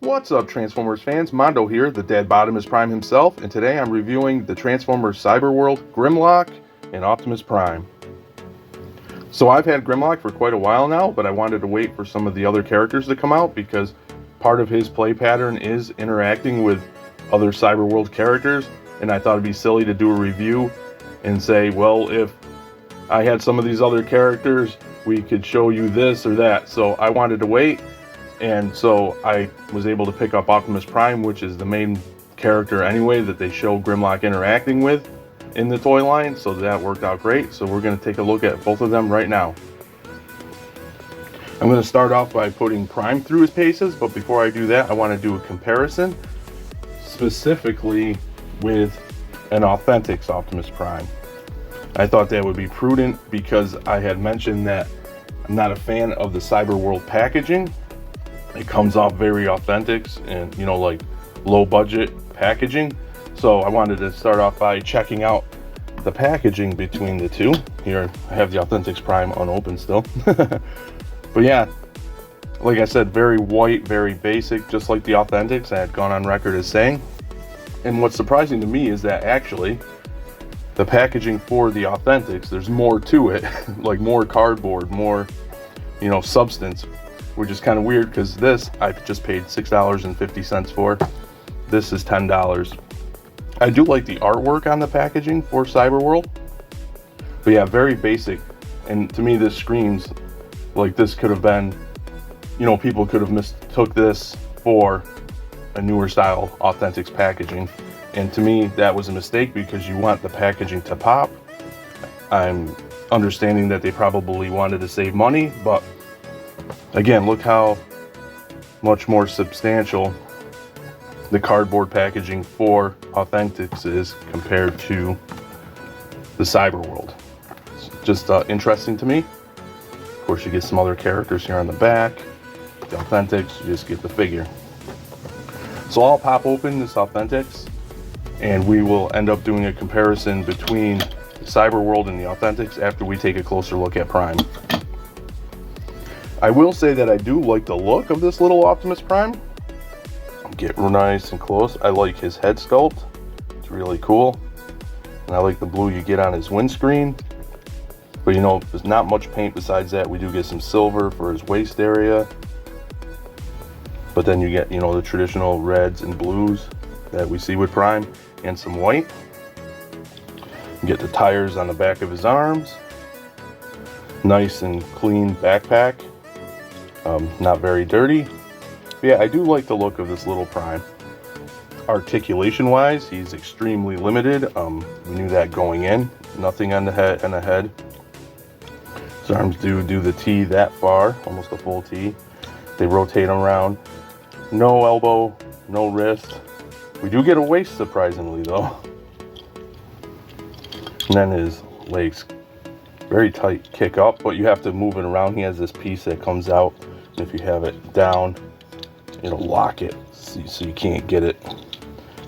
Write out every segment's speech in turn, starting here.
What's up, Transformers fans? Mondo here, the dead Optimus Prime himself, and today I'm reviewing the Transformers Cyberworld, Grimlock, and Optimus Prime. So I've had Grimlock for quite a while now, but I wanted to wait for some of the other characters to come out because part of his play pattern is interacting with other Cyberworld characters, and I thought it'd be silly to do a review and say, well, if I had some of these other characters, we could show you this or that. So I wanted to wait. And so I was able to pick up Optimus Prime, which is the main character anyway that they show Grimlock interacting with in the toy line, so that worked out great. So we're going to take a look at both of them right now. I'm going to start off by putting Prime through his paces, but before I do that, I want to do a comparison, specifically with an Authentics Optimus Prime. I thought that would be prudent because I had mentioned that I'm not a fan of the Cyberworld packaging. It comes off very Authentics and, you know, like low budget packaging. So I wanted to start off by checking out the packaging between the two. Here I have the Authentics Prime unopened still. But yeah, like I said, very white, very basic, just like the Authentics I had gone on record as saying. And what's surprising to me is that actually the packaging for the Authentics, there's more to it, like more cardboard, more, you know, substance. Which is kind of weird because this I just paid $6.50 for. This is $10. I do like the artwork on the packaging for Cyberworld, but yeah, very basic. And to me, this screams like this could have been, you know, people could have mistook this for a newer style Authentics packaging. And to me, that was a mistake because you want the packaging to pop. I'm understanding that they probably wanted to save money, but again, look how much more substantial the cardboard packaging for Authentics is compared to the Cyberworld. It's just interesting to me. Of course, you get some other characters here on the back. The Authentics, you just get the figure. So I'll pop open this Authentics, and we will end up doing a comparison between the Cyberworld and the Authentics after we take a closer look at Prime. I will say that I do like the look of this little Optimus Prime. Get nice and close. I like his head sculpt. It's really cool. And I like the blue you get on his windscreen. But you know, there's not much paint besides that. We do get some silver for his waist area. But then you get, you know, the traditional reds and blues that we see with Prime and some white. You get the tires on the back of his arms. Nice and clean backpack. Not very dirty. But yeah, I do like the look of this little Prime. Articulation wise, he's extremely limited. We knew that going in. Nothing on the head. His arms do the T that far, almost a full T. They rotate around. No elbow, no wrist. We do get a waist surprisingly though. And then his legs, very tight kick up, but you have to move it around. He has this piece that comes out. If you have it down, it'll lock it so you can't get it.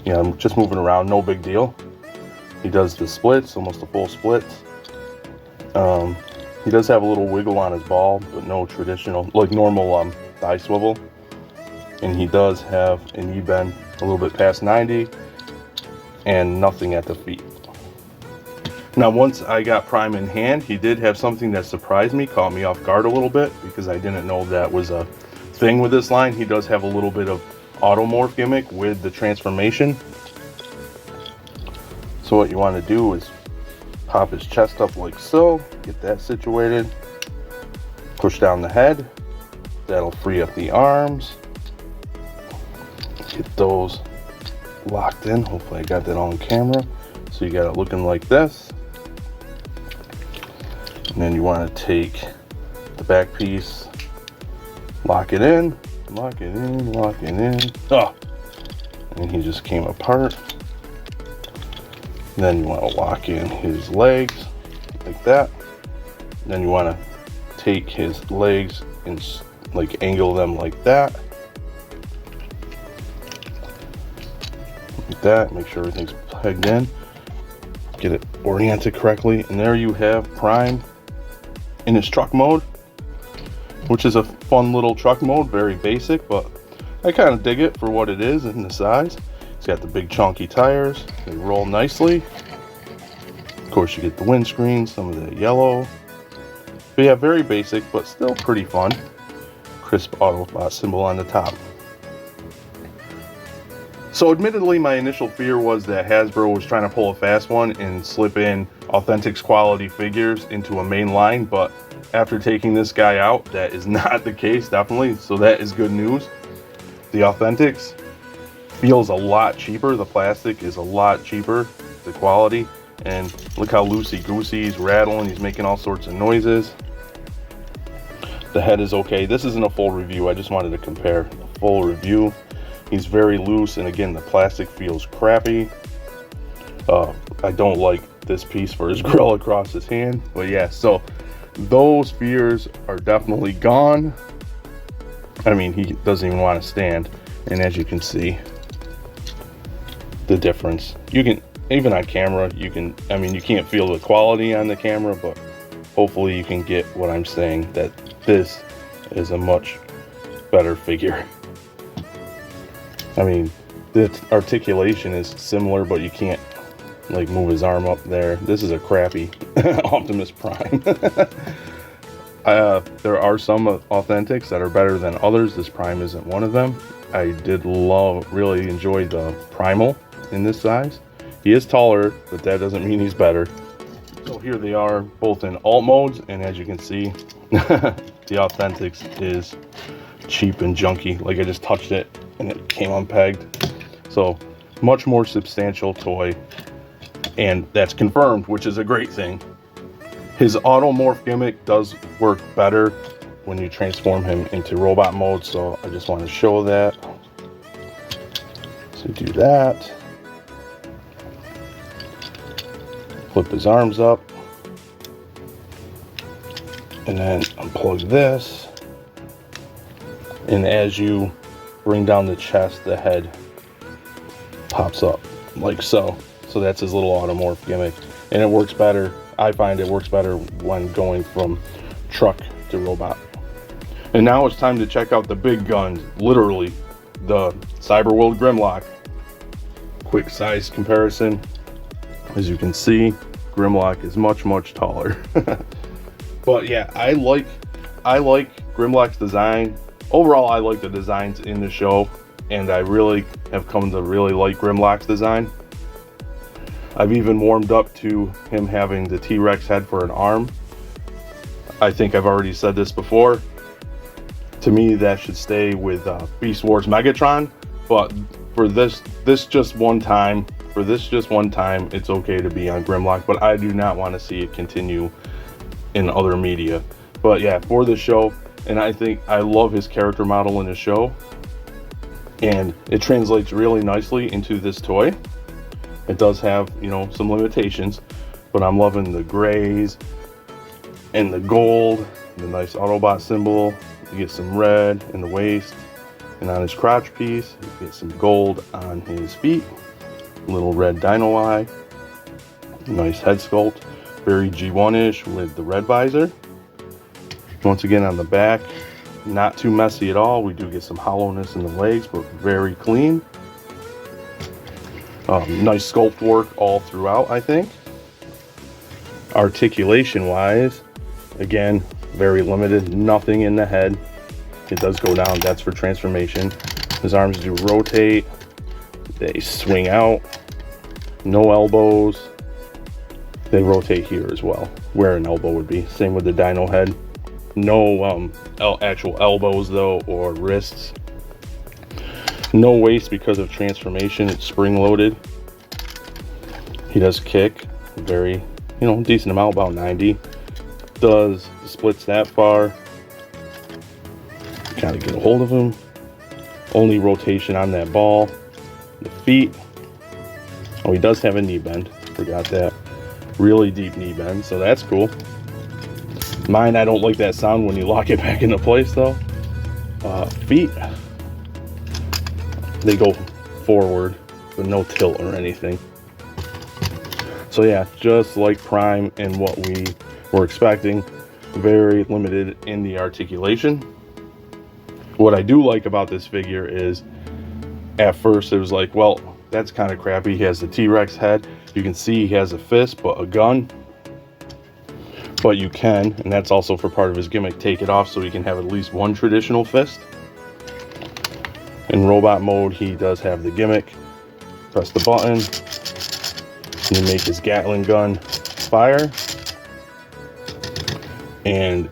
You know, I'm just moving around, no big deal. He does the splits, almost a full split. He does have a little wiggle on his ball, but no traditional, like normal thigh swivel. And he does have a knee bend a little bit past 90 and nothing at the feet. Now, once I got Prime in hand, he did have something that surprised me, caught me off guard a little bit, because I didn't know that was a thing with this line. He does have a little bit of automorph gimmick with the transformation. So what you want to do is pop his chest up like so, get that situated, push down the head, that'll free up the arms, get those locked in. Hopefully I got that on camera. So you got it looking like this. And then you want to take the back piece, lock it in, lock it in, lock it in. Oh! And he just came apart. Then you want to lock in his legs like that. Then you want to take his legs and like angle them like that. Like that. Make sure everything's pegged in. Get it oriented correctly. And there you have Prime in his truck mode, which is a fun little truck mode, very basic, but I kind of dig it for what it is and the size. It's got the big chunky tires. They roll nicely. Of course, you get the windscreen, some of the yellow. But yeah, very basic, but still pretty fun. Crisp Autobot symbol on the top. So admittedly, my initial fear was that Hasbro was trying to pull a fast one and slip in Authentics quality figures into a main line, but after taking this guy out, that is not the case, definitely. So that is good news. The Authentics feels a lot cheaper. The plastic is a lot cheaper, the quality. And look how loosey-goosey, he's rattling, he's making all sorts of noises. The head is okay. This isn't a full review, I just wanted to compare a full review. He's very loose, and again, the plastic feels crappy. I don't like this piece for his grill across his hand. But yeah, so those fears are definitely gone. I mean, he doesn't even want to stand. And as you can see, the difference. You can, even on camera, you can't feel the quality on the camera, but hopefully you can get what I'm saying, that this is a much better figure. I mean, the articulation is similar, but you can't like move his arm up there. This is a crappy Optimus Prime. There are some Authentics that are better than others. This Prime isn't one of them. I did really enjoy the Primal in this size. He is taller, but that doesn't mean he's better. So here they are, both in alt modes, and as you can see, the Authentics is cheap and junky. Like, I just touched it and it came unpegged. So much more substantial toy, and that's confirmed, which is a great thing. His automorph gimmick does work better when you transform him into robot mode, so I just want to show that. So do that. Flip his arms up, and then unplug this. And as you bring down the chest, the head pops up like so. So that's his little automorph gimmick, and it works better. I find it works better when going from truck to robot. And now it's time to check out the big guns, literally the Cyberworld Grimlock. Quick size comparison. As you can see, Grimlock is much taller. But yeah, I like Grimlock's design. Overall, I like the designs in the show, and I really have come to really like Grimlock's design. I've even warmed up to him having the T-Rex head for an arm. I think I've already said this before. To me, that should stay with Beast Wars Megatron, but for this just one time, it's okay to be on Grimlock, but I do not want to see it continue in other media. But yeah, for the show, and I think I love his character model in the show, and it translates really nicely into this toy. It does have, some limitations, but I'm loving the grays and the gold, the nice Autobot symbol. You get some red in the waist, and on his crotch piece, you get some gold on his feet. Little red dino eye. Nice head sculpt, very G1-ish with the red visor. Once again on the back, not too messy at all. We do get some hollowness in the legs, but very clean. Nice sculpt work all throughout, I think. Articulation wise, again, very limited, nothing in the head. It does go down, that's for transformation. His arms do rotate, they swing out, no elbows. They rotate here as well, where an elbow would be. Same with the dino head. No actual elbows though, or wrists. No waist because of transformation, it's spring loaded. He does kick, very, decent amount, about 90. Does the splits that far. Gotta get a hold of him. Only rotation on that ball. The feet. Oh, he does have a knee bend, forgot that. Really deep knee bend, so that's cool. Mine, I don't like that sound when you lock it back into place though. Feet, they go forward, but no tilt or anything. So yeah, just like Prime and what we were expecting, very limited in the articulation. What I do like about this figure is, at first it was like, well, that's kind of crappy. He has the T-Rex head. You can see he has a fist, but a gun. But you can, and that's also for part of his gimmick, take it off so he can have at least one traditional fist. In robot mode, he does have the gimmick. Press the button, and you make his Gatling gun fire, and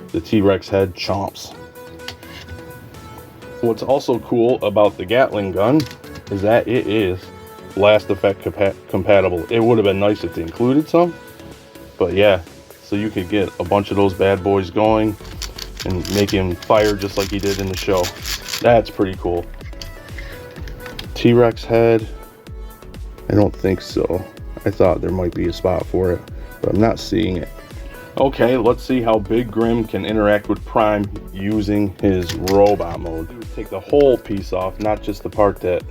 the T-Rex head chomps. What's also cool about the Gatling gun is that it is blast effect compatible. It would have been nice if they included some, but yeah, so you could get a bunch of those bad boys going and make him fire just like he did in the show. That's pretty cool. T-Rex head, I don't think so. I thought there might be a spot for it, but I'm not seeing it. Okay, let's see how Big Grim can interact with Prime using his robot mode. You take the whole piece off, not just the part that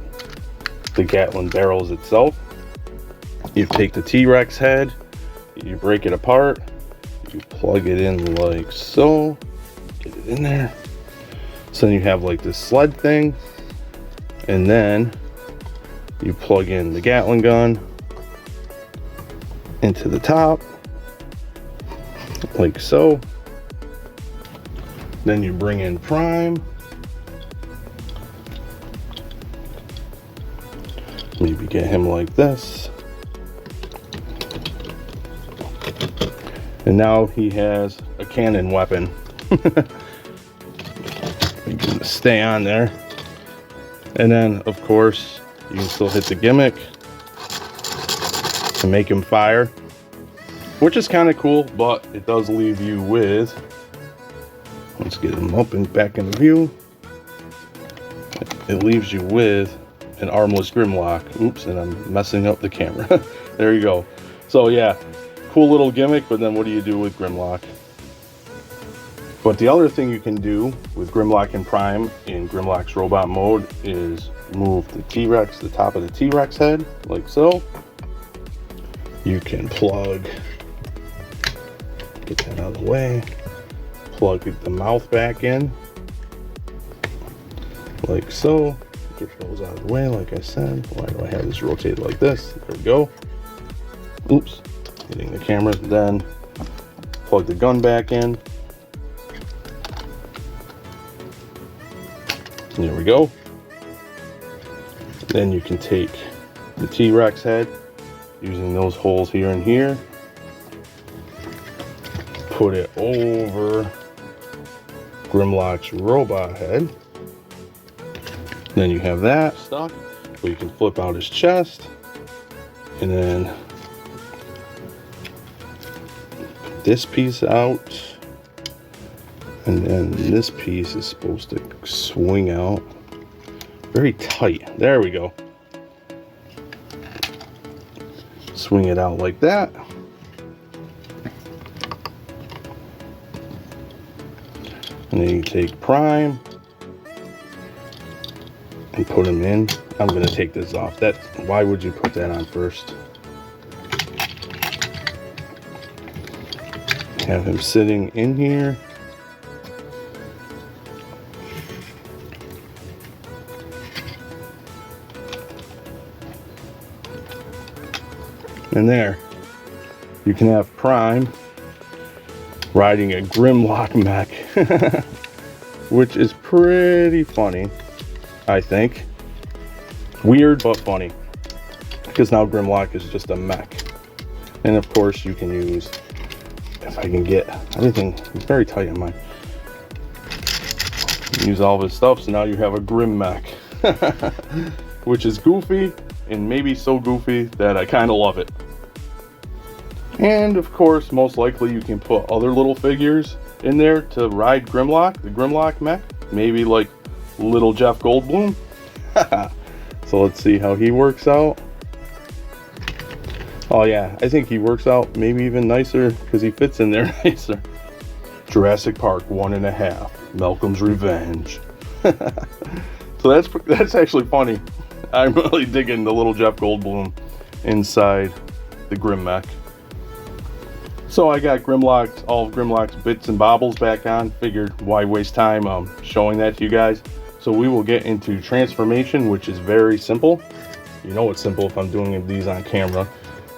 the Gatling barrels itself. You take the T-Rex head, you break it apart, you plug it in like so, get it in there. So then you have like this sled thing, and then you plug in the Gatling gun into the top, like so. Then you bring in Prime. Maybe get him like this. And now he has a cannon weapon. You can stay on there. And then, of course, you can still hit the gimmick to make him fire, which is kind of cool, but it does leave you with, let's get him up and back in view. It leaves you with an armless Grimlock. Oops, and I'm messing up the camera. There you go. So yeah, cool little gimmick, but then what do you do with Grimlock? But the other thing you can do with Grimlock and Prime in Grimlock's robot mode is move the T-Rex, the top of the T-Rex head, like so. You can plug, get that out of the way, plug the mouth back in, like so. Get those out of the way, like I said. Why do I have this rotated like this? There we go. Oops, hitting the camera. Then plug the gun back in. There we go. Then you can take the T-Rex head using those holes here and here, put it over Grimlock's robot head. Then you have that stuck, where you can flip out his chest, and then this piece out, and then this piece is supposed to swing out very tight. There we go. Swing it out like that. And then you take Prime and put him in. I'm going to take this off. Why would you put that on first? Have him sitting in here. And there, you can have Prime riding a Grimlock mech, which is pretty funny, I think. Weird, but funny, because now Grimlock is just a mech. And of course, you can use, if I can get everything, it's very tight on mine. Use all of his stuff, so now you have a Grim mech, which is goofy, and maybe so goofy that I kind of love it. And of course, most likely you can put other little figures in there to ride Grimlock, the Grimlock mech. Maybe like little Jeff Goldblum. So let's see how he works out. Oh yeah, I think he works out maybe even nicer because he fits in there nicer. Jurassic Park 1.5, Malcolm's Revenge. So that's actually funny. I'm really digging the little Jeff Goldblum inside the Grim mech. So I got Grimlock's, all of Grimlock's bits and bobbles back on. Figured why waste time showing that to you guys. So we will get into transformation, which is very simple. You know it's simple if I'm doing these on camera.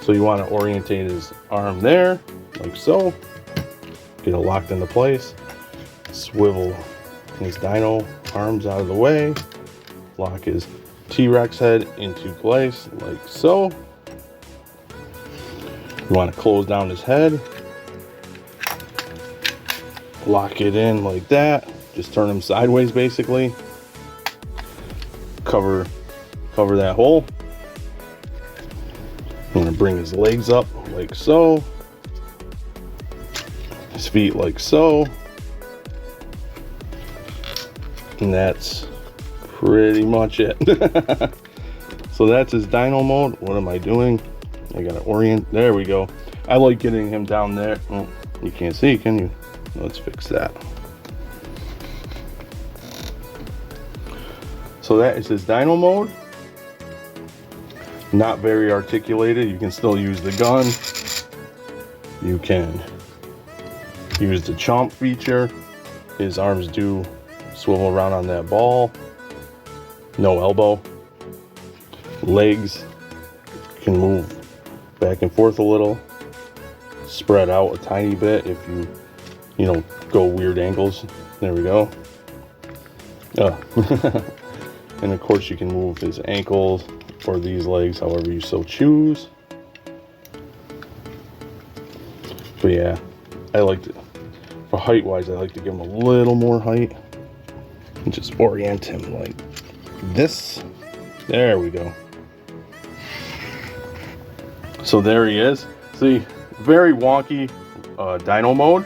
So you want to orientate his arm there, like so. Get it locked into place. Swivel his dino arms out of the way. Lock his T-Rex head into place, like so. You want to close down his head. Lock it in like that. Just turn him sideways, basically. Cover that hole. I'm going to bring his legs up like so. His feet like so. And that's pretty much it. So that's his dino mode. What am I doing? I gotta orient. There we go. I like getting him down there. Oh, you can't see, can you? Let's fix that. So that is his dino mode. Not very articulated. You can still use the gun. You can use the chomp feature. His arms do swivel around on that ball. No elbow. Legs can move back and forth a little. Spread out a tiny bit if you know, go weird angles. There we go. And of course you can move his ankles or these legs however you so choose. But yeah, I like to, for height wise, I like to give him a little more height and just orient him like this. There we go. So there he is. See, very wonky dino mode.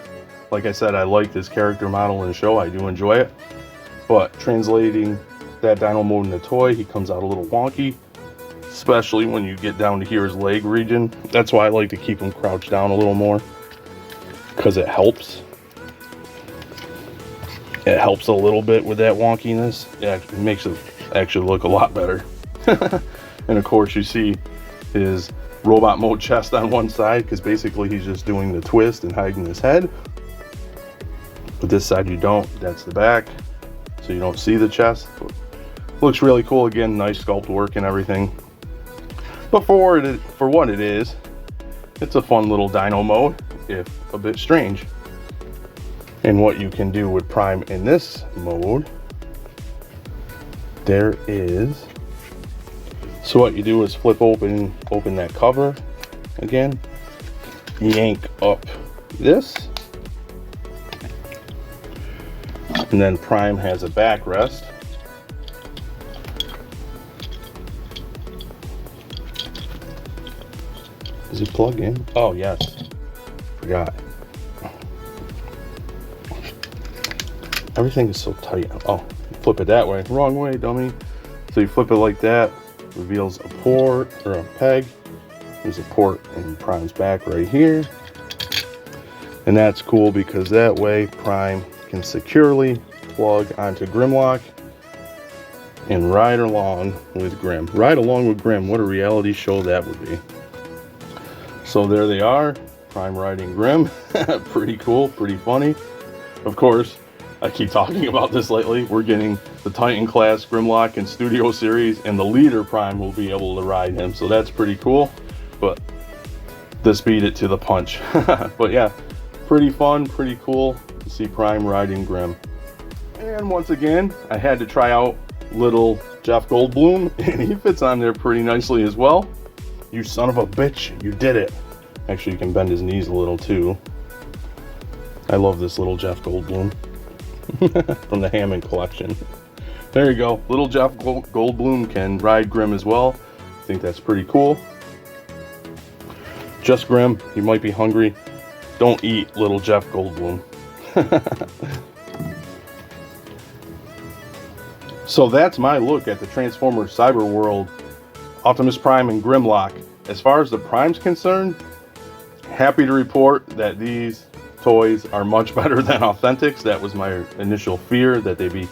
Like I said, I like this character model in the show. I do enjoy it. But translating that dino mode in the toy, he comes out a little wonky. Especially when you get down to here his leg region. That's why I like to keep him crouched down a little more. Because it helps. It helps a little bit with that wonkiness. It makes it actually look a lot better. And of course you see his robot mode chest on one side, because basically he's just doing the twist and hiding his head. But this side you don't. That's the back, so you don't see the chest. Looks really cool. Again, nice sculpt work and everything. But for what it is, it's a fun little dino mode, if a bit strange. And what you can do with Prime in this mode, there is. So what you do is flip open that cover again, yank up this, and then Prime has a backrest. Does he plug in? Oh yes, forgot. Everything is so tight. Oh, flip it that way. Wrong way, dummy. So you flip it like that. Reveals a port or a peg. There's a port in Prime's back right here. And that's cool because that way Prime can securely plug onto Grimlock and ride along with Grim. Ride along with Grim. What a reality show that would be. So there they are. Prime riding Grim. Pretty cool. Pretty funny. Of course, I keep talking about this lately. We're getting the Titan class Grimlock and Studio series, and the leader Prime will be able to ride him. So that's pretty cool. But this beat it to the punch. But yeah, pretty fun, pretty cool to see Prime riding Grim. And once again, I had to try out little Jeff Goldblum, and he fits on there pretty nicely as well. You son of a bitch, you did it. Actually, you can bend his knees a little too. I love this little Jeff Goldblum. From the Hammond collection. There you go. Little Jeff Goldblum can ride Grim as well. I think that's pretty cool. Just Grim, you might be hungry. Don't eat little Jeff Goldblum. So that's my look at the Transformers Cyberworld, Optimus Prime and Grimlock. As far as the Prime's concerned, happy to report that these toys are much better than Authentics. That was my initial fear, that they be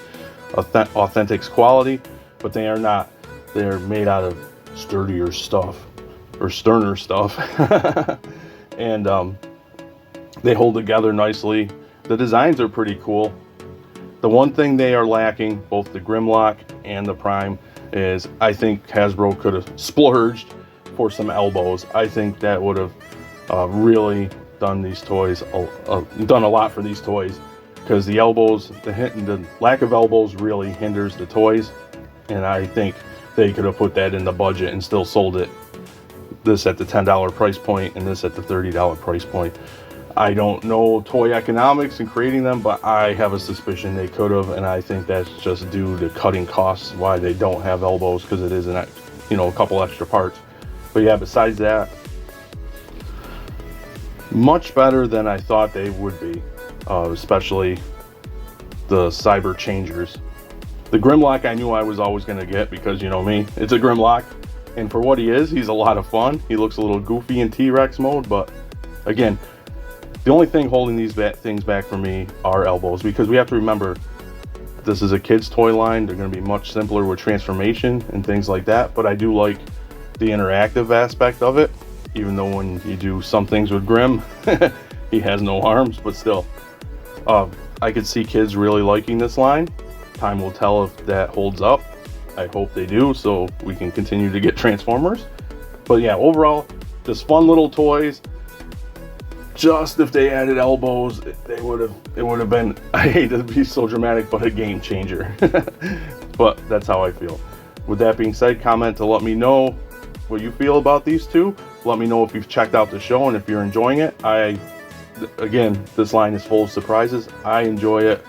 Authentics quality, but they are not. They're made out of sturdier stuff, or sterner stuff. And They hold together nicely. The designs are pretty cool. The one thing they are lacking, both the Grimlock and the Prime, is I think Hasbro could have splurged for some elbows. I think that would have really done these toys, done a lot for these toys, because the elbows, the lack of elbows really hinders the toys, and I think they could have put that in the budget and still sold it. This at the $10 price point and this at the $30 price point. I don't know toy economics in creating them, but I have a suspicion they could have, and I think that's just due to cutting costs, why they don't have elbows, because it is a couple extra parts. But yeah, besides that, much better than I thought they would be, especially the Cyber Changers. The Grimlock I knew I was always going to get, because you know me, it's a Grimlock, and for what he is, he's a lot of fun. He looks a little goofy in T-Rex mode, but again, the only thing holding these things back for me are elbows, because we have to remember this is a kid's toy line. They're going to be much simpler with transformation and things like that, but I do like the interactive aspect of it, even though when you do some things with Grim, he has no arms, but still. I could see kids really liking this line. Time will tell if that holds up. I hope they do, so we can continue to get Transformers. But yeah, overall, just fun little toys. Just if they added elbows, it would have been, I hate to be so dramatic, but a game changer. But that's how I feel. With that being said, comment to let me know what you feel about these two. Let me know if you've checked out the show and if you're enjoying it. Again, this line is full of surprises. I enjoy it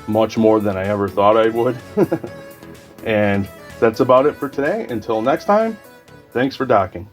much more than I ever thought I would. And that's about it for today. Until next time, thanks for docking.